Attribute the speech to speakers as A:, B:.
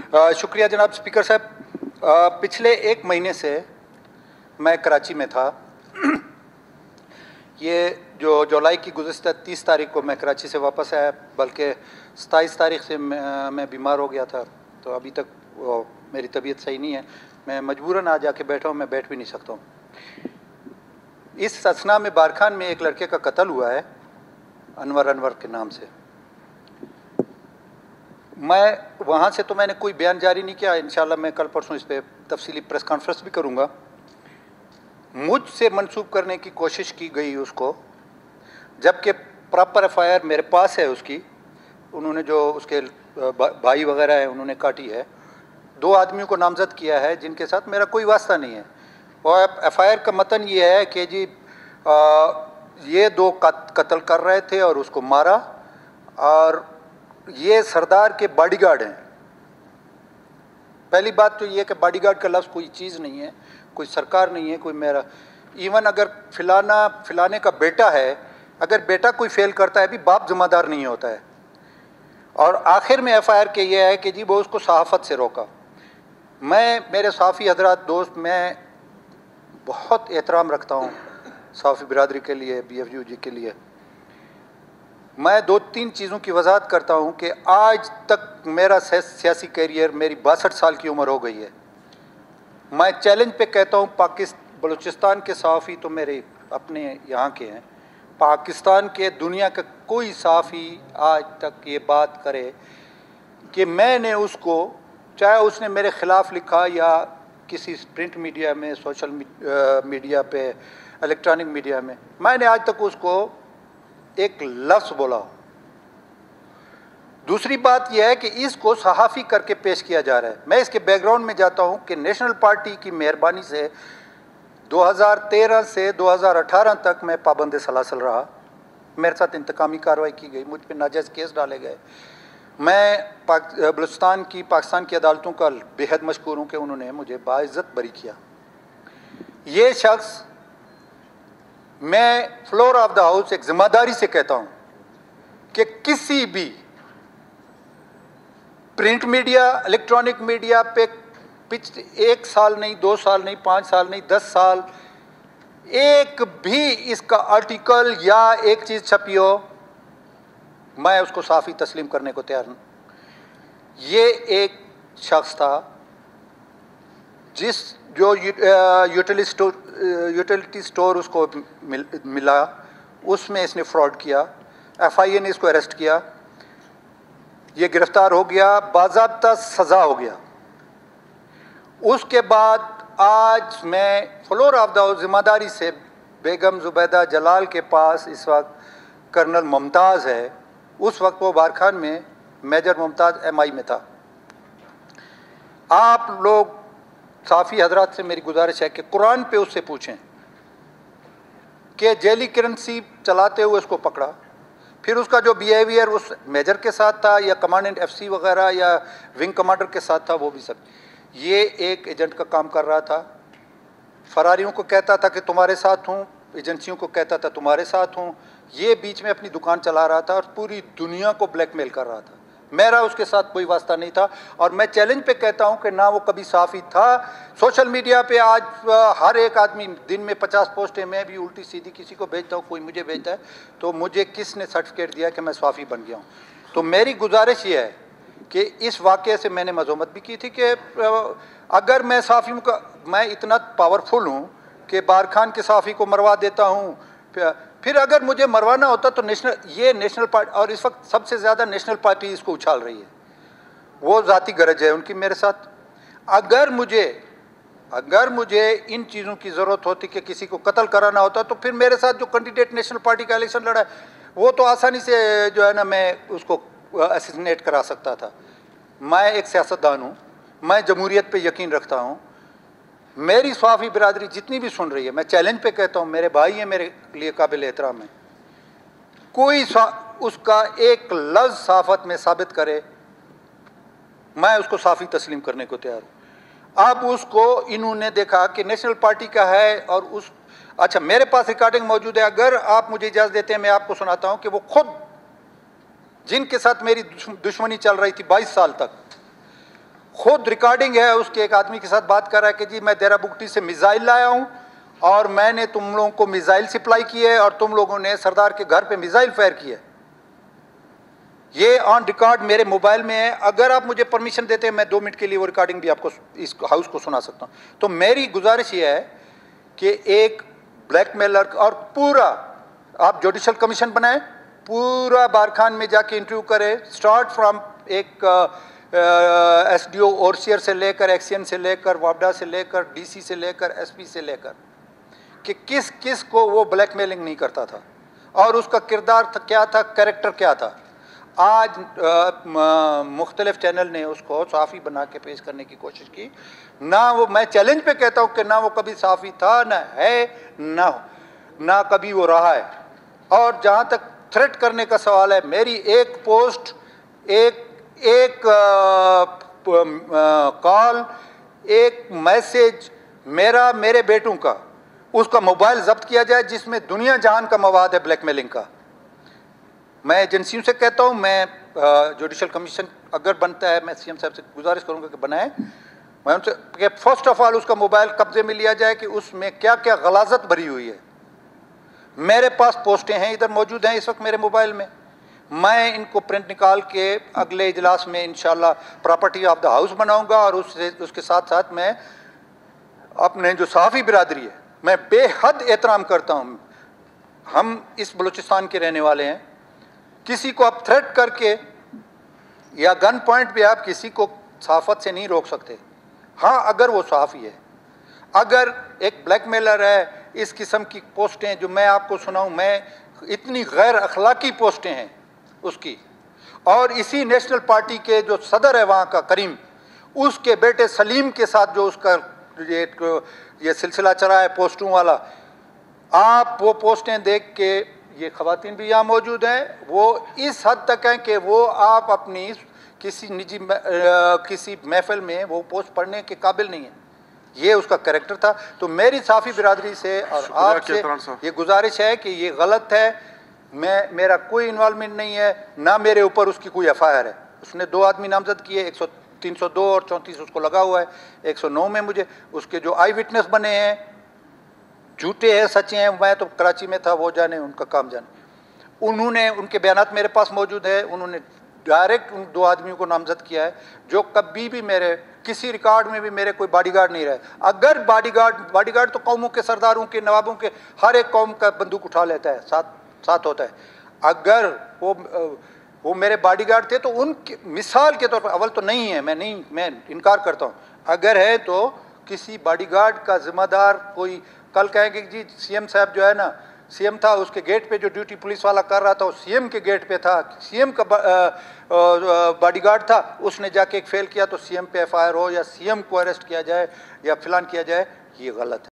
A: शुक्रिया जनाब स्पीकर साहब। पिछले एक महीने से मैं कराची में था। ये जो जुलाई की गुज़िश्ता 30 तारीख को मैं कराची से वापस आया, बल्कि 27 तारीख से मैं बीमार हो गया था, तो अभी तक मेरी तबीयत सही नहीं है। मैं मजबूरन आ जाके बैठा हूँ, मैं बैठ भी नहीं सकता हूँ। इस असना में बारखान में एक लड़के का कत्ल हुआ है, अनवर के नाम से। मैं वहाँ से तो मैंने कोई बयान जारी नहीं किया। इंशाल्लाह मैं कल परसों इस पर तफसीली प्रेस कॉन्फ्रेंस भी करूँगा। मुझसे मंसूब करने की कोशिश की गई उसको, जबकि प्रॉपर एफआईआर मेरे पास है उसकी। उन्होंने जो उसके भाई वगैरह हैं उन्होंने काटी है। 2 आदमियों को नामजद किया है जिनके साथ मेरा कोई वास्ता नहीं है। और एफआईआर का मतन ये है कि जी ये 2 कत्ल कर रहे थे और उसको मारा, और ये सरदार के बॉडीगार्ड हैं। पहली बात तो ये कि बॉडीगार्ड का लफ्ज़ कोई चीज़ नहीं है, कोई सरकार नहीं है, कोई मेरा। इवन अगर फिलाने का बेटा है, अगर बेटा कोई फेल करता है भी, बाप जिम्मेदार नहीं होता है। और आखिर में एफआईआर के ये है कि जी वो उसको सहाफ़त से रोका। मेरे सहाफ़ी हजरात दोस्त, मैं बहुत एहतराम रखता हूँ सहाफ़ी बिरादरी के लिए, BFUG के लिए। मैं 2-3 चीज़ों की वजाहत करता हूँ कि आज तक मेरा सियासी करियर, मेरी 62 साल की उम्र हो गई है। मैं चैलेंज पे कहता हूँ, बलूचिस्तान के सहाफ़ी तो मेरे अपने यहाँ के हैं, पाकिस्तान के, दुनिया का कोई सहाफ़ी आज तक ये बात करे कि मैंने उसको, चाहे उसने मेरे ख़िलाफ़ लिखा या किसी प्रिंट मीडिया में, सोशल मीडिया पे, इलेक्ट्रॉनिक मीडिया में, मैंने आज तक उसको एक लफ्ज़ बोला। दूसरी बात यह है कि इसको सहाफ़ी करके पेश किया जा रहा है। मैं इसके बैकग्राउंड में जाता हूं कि नेशनल पार्टी की मेहरबानी से 2013 से 2018 तक मैं पाबंद सलासल रहा। मेरे साथ इंतकामी कार्रवाई की गई, मुझ पर नाजायज़ केस डाले गए। मैं बलूचिस्तान की, पाकिस्तान की अदालतों का बेहद मशकूर हूँ कि उन्होंने मुझे बाइज़्ज़त बरी किया। ये शख्स, मैं फ्लोर ऑफ द हाउस एक जिम्मेदारी से कहता हूं कि किसी भी प्रिंट मीडिया, इलेक्ट्रॉनिक मीडिया पे 1 साल नहीं, 2 साल नहीं, 5 साल नहीं, 10 साल, एक भी इसका आर्टिकल या एक चीज़ छपी हो, मैं उसको साफ़ी तस्लीम करने को तैयार हूं। ये एक शख्स था जो यूटिलिटी स्टोर उसको मिला, उसमें इसने फ्रॉड किया। FIA ने इसको अरेस्ट किया, ये गिरफ्तार हो गया, बाज़ाब्ता सज़ा हो गया। उसके बाद आज मैं फ्लोर ऑफ द हाउस जिम्मेदारी से बेगम जुबैदा जलाल के पास, इस वक्त कर्नल मुमताज़ है, उस वक्त वो बारखान में मेजर मुमताज़ MI में था। आप लोग साफ़ी हजरात से मेरी गुजारिश है कि कुरान पे उससे पूछें कि जेली करेंसी चलाते हुए उसको पकड़ा, फिर उसका जो बिहेवियर उस मेजर के साथ था या कमांडेंट FC वगैरह या विंग कमांडर के साथ था, वो भी सब, ये एक एजेंट का काम कर रहा था। फरारियों को कहता था कि तुम्हारे साथ हूँ, एजेंसियों को कहता था तुम्हारे साथ हूँ। ये बीच में अपनी दुकान चला रहा था और पूरी दुनिया को ब्लैकमेल कर रहा था। मेरा उसके साथ कोई वास्ता नहीं था। और मैं चैलेंज पे कहता हूं कि ना वो कभी साफ़ी था। सोशल मीडिया पे आज हर एक आदमी दिन में 50 पोस्टें, मैं भी उल्टी सीधी किसी को भेजता हूं, कोई मुझे भेजता है, तो मुझे किसने सर्टिफिकेट दिया कि मैं साफ़ी बन गया हूं? तो मेरी गुजारिश ये है कि इस वाक़े से मैंने मज़म्मत भी की थी कि अगर मैं साफ़ी, मैं इतना पावरफुल हूँ कि बारखान के साफ़ी को मरवा देता हूँ, फिर अगर मुझे मरवाना होता तो नेशनल पार्टी, और इस वक्त सबसे ज़्यादा नेशनल पार्टी इसको उछाल रही है, वो ज़ाती गरज है उनकी मेरे साथ। अगर मुझे इन चीज़ों की ज़रूरत होती कि किसी को कत्ल कराना होता, तो फिर मेरे साथ जो कैंडिडेट नेशनल पार्टी का इलेक्शन लड़ा है, वो तो आसानी से जो है ना, मैं उसको असैसिनेट करा सकता था। मैं एक सियासतदान हूँ, मैं जमहूरियत पे यकीन रखता हूँ। मेरी सहाफ़ी बिरादरी जितनी भी सुन रही है, मैं चैलेंज पे कहता हूँ, मेरे भाई हैं, मेरे लिए काबिल एहतराम है, कोई उसका एक लफ्ज़ सहाफ़त में साबित करे, मैं उसको साफ़ी तस्लीम करने को तैयार हूँ। अब उसको इन्होंने देखा कि नेशनल पार्टी का है, और अच्छा, मेरे पास रिकॉर्डिंग मौजूद है, अगर आप मुझे इजाज़त देते हैं मैं आपको सुनाता हूँ कि वो खुद, जिनके साथ मेरी दुश्मनी चल रही थी 22 साल तक, खुद रिकॉर्डिंग है उसके, एक आदमी के साथ बात कर रहा है कि जी मैं देरा बुगटी से मिसाइल लाया हूं और मैंने तुम लोगों को मिसाइल सप्लाई की है और तुम लोगों ने सरदार के घर पे मिसाइल फायर की है। ये ऑन रिकॉर्ड मेरे मोबाइल में है। अगर आप मुझे परमिशन देते हैं मैं 2 मिनट के लिए वो रिकॉर्डिंग भी आपको इस हाउस को सुना सकता हूं। तो मेरी गुजारिश ये है कि एक ब्लैकमेलर, और पूरा आप जुडिशल कमीशन बनाएं, पूरा बारखान में जाके इंटरव्यू करें, स्टार्ट फ्रॉम एक एसडीओ ओवरसियर से लेकर, एक्सीएन से लेकर, वापडा से लेकर, डीसी से लेकर, एसपी से लेकर, कि किस किस को वो ब्लैकमेलिंग नहीं करता था और उसका किरदार क्या था, कैरेक्टर क्या था। आज मुख्तलिफ चैनल ने उसको सहाफ़ी बना के पेश करने की कोशिश की। ना वो, मैं चैलेंज पे कहता हूँ कि ना वो कभी सहाफ़ी था, ना है, ना कभी वो रहा है। और जहाँ तक थ्रेट करने का सवाल है, मेरी एक पोस्ट, एक कॉल, एक मैसेज मेरा, मेरे बेटों का, उसका मोबाइल जब्त किया जाए जिसमें दुनिया जहान का मवाद है ब्लैकमेलिंग का। मैं एजेंसियों से कहता हूँ, मैं जुडिशल कमीशन अगर बनता है, मैं सीएम साहब से गुजारिश करूँगा कि बनाएं। मैं उनसे कि फर्स्ट ऑफ ऑल उसका मोबाइल कब्जे में लिया जाए कि उसमें क्या क्या गलाजत भरी हुई है। मेरे पास पोस्टें हैं, इधर मौजूद हैं इस वक्त मेरे मोबाइल में। मैं इनको प्रिंट निकाल के अगले इजलास में इंशाल्लाह प्रॉपर्टी ऑफ द हाउस बनाऊंगा और उसके साथ साथ मैं अपने जो सहाफ़ी बिरादरी है, मैं बेहद एहतराम करता हूँ। हम इस बलूचिस्तान के रहने वाले हैं। किसी को आप थ्रेट करके या गन पॉइंट पे आप किसी को सहाफ़त से नहीं रोक सकते। हाँ, अगर वो सहाफ़ी है, अगर एक ब्लैकमेलर है, इस किस्म की पोस्टें जो मैं आपको सुनाऊं, मैं इतनी गैर अखलाकी पोस्टें हैं उसकी। और इसी नेशनल पार्टी के जो सदर है वहाँ का करीम, उसके बेटे सलीम के साथ जो उसका ये सिलसिला चला है पोस्टों वाला, आप वो पोस्टें देख के, ये ख़वातीन भी यहाँ मौजूद हैं, वो इस हद तक हैं कि वो आप अपनी किसी निजी किसी महफिल में वो पोस्ट पढ़ने के काबिल नहीं है। ये उसका कैरेक्टर था। तो मेरी सहाफ़ी बिरादरी से और आपसे ये गुजारिश है कि ये गलत है। मेरा कोई इन्वॉल्वमेंट नहीं है, ना मेरे ऊपर उसकी कोई एफआईआर है। उसने 2 आदमी नामजद किए, 302 और 34 उसको लगा हुआ है। 109 में मुझे उसके जो आई विटनेस बने हैं, झूठे हैं सच्चे हैं, मैं तो कराची में था, वो जाने, उनका काम जाने। उन्होंने, उनके बयानात मेरे पास मौजूद है। उन्होंने डायरेक्ट उन 2 आदमियों को नामजद किया है जो कभी भी मेरे किसी रिकॉर्ड में भी मेरे कोई बॉडीगार्ड नहीं रहे। अगर बॉडीगार्ड तो कौमों के सरदारों के, नवाबों के, हर एक कौम का बंदूक उठा लेता है, साथ होता है। अगर वो मेरे बॉडीगार्ड थे तो उनकी मिसाल के तौर पर, अव्वल तो नहीं है, मैं इनकार करता हूँ। अगर है तो किसी बॉडीगार्ड का जिम्मेदार कोई कल कहेंगे कि जी सीएम साहब जो है ना, सीएम था, उसके गेट पे जो ड्यूटी पुलिस वाला कर रहा था वो सीएम के गेट पे था, सीएम का बॉडीगार्ड था, उसने जाके एक फेल किया तो सीएम पे एफआईआर हो या सीएम को अरेस्ट किया जाए या फिलान किया जाए, ये गलत है।